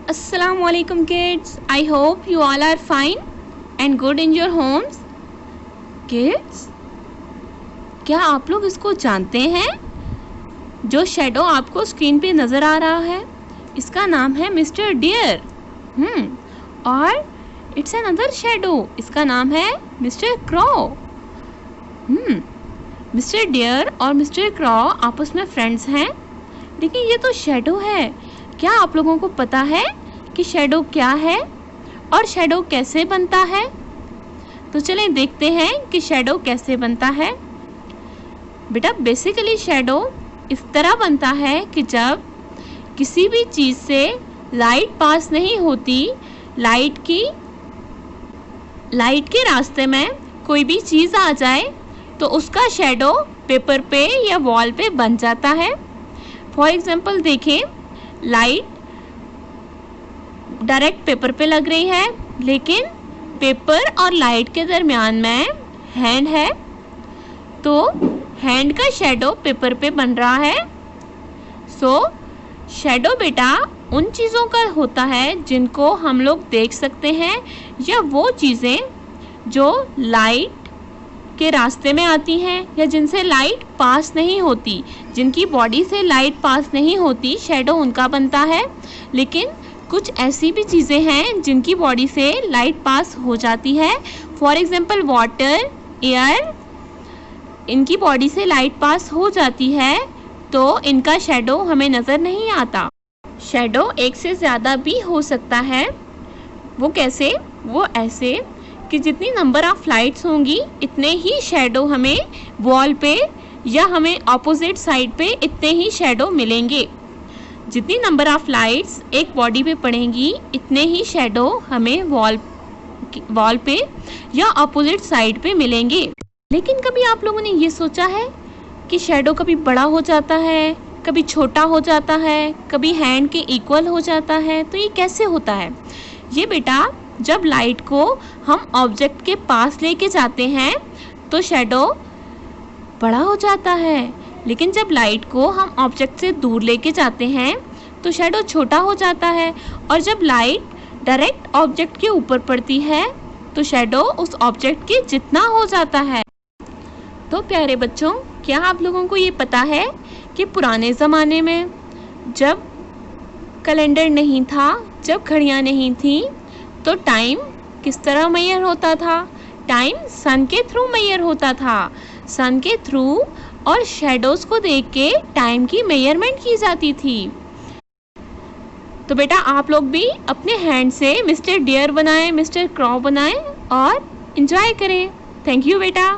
Assalamualaikum kids. I hope you all are fine and good in your homes. Kids, क्या आप लोग इसको जानते हैं? जो शेडो आपको स्क्रीन पे नज़र आ रहा है इसका नाम है मिस्टर डियर। और इट्स अनदर शेडो, इसका नाम है मिस्टर क्रॉ। मिस्टर डियर और मिस्टर क्रॉ आपस में फ्रेंड्स हैं, लेकिन ये तो शेडो है। क्या आप लोगों को पता है कि शेडो क्या है और शेडो कैसे बनता है? तो चलें देखते हैं कि शेडो कैसे बनता है। बेटा, बेसिकली शेडो इस तरह बनता है कि जब किसी भी चीज़ से लाइट पास नहीं होती, लाइट के रास्ते में कोई भी चीज़ आ जाए तो उसका शेडो पेपर पे या वॉल पे बन जाता है। फॉर एग्जाम्पल देखें, लाइट डायरेक्ट पेपर पे लग रही है, लेकिन पेपर और लाइट के दरमियान में हैंड है, तो हैंड का शेडो पेपर पे बन रहा है। शेडो बेटा उन चीज़ों का होता है जिनको हम लोग देख सकते हैं, या वो चीज़ें जो लाइट के रास्ते में आती हैं या जिनसे लाइट पास नहीं होती, जिनकी बॉडी से लाइट पास नहीं होती, शेडो उनका बनता है। लेकिन कुछ ऐसी भी चीज़ें हैं जिनकी बॉडी से लाइट पास हो जाती है। फॉर एग्जांपल वाटर, एयर, इनकी बॉडी से लाइट पास हो जाती है तो इनका शेडो हमें नज़र नहीं आता। शेडो एक से ज़्यादा भी हो सकता है। वो कैसे? वो ऐसे कि जितनी नंबर ऑफ लाइट्स होंगी इतने ही शेडो हमें वॉल पे या हमें ऑपोजिट साइड पे इतने ही शेडो मिलेंगे। जितनी नंबर ऑफ लाइट्स एक बॉडी पे पड़ेंगी इतने ही शेडो हमें वॉल पे या ऑपोजिट साइड पे मिलेंगे। लेकिन कभी आप लोगों ने ये सोचा है कि शेडो कभी बड़ा हो जाता है, कभी छोटा हो जाता है, कभी हैंड के इक्वल हो जाता है? तो ये कैसे होता है? ये बेटा जब लाइट को हम ऑब्जेक्ट के पास लेके जाते हैं तो शेडो बड़ा हो जाता है, लेकिन जब लाइट को हम ऑब्जेक्ट से दूर लेके जाते हैं तो शेडो छोटा हो जाता है। और जब लाइट डायरेक्ट ऑब्जेक्ट के ऊपर पड़ती है तो शेडो उस ऑब्जेक्ट के जितना हो जाता है। तो प्यारे बच्चों, क्या आप लोगों को ये पता है कि पुराने ज़माने में जब कैलेंडर नहीं था, जब घड़ियाँ नहीं थी, तो टाइम किस तरह मेजर होता था? टाइम सन के थ्रू मेजर होता था। सन के थ्रू और शेडोज को देख के टाइम की मेजरमेंट की जाती थी। तो बेटा आप लोग भी अपने हैंड से मिस्टर डियर बनाएं, मिस्टर क्रॉ बनाएं और एंजॉय करें। थैंक यू बेटा।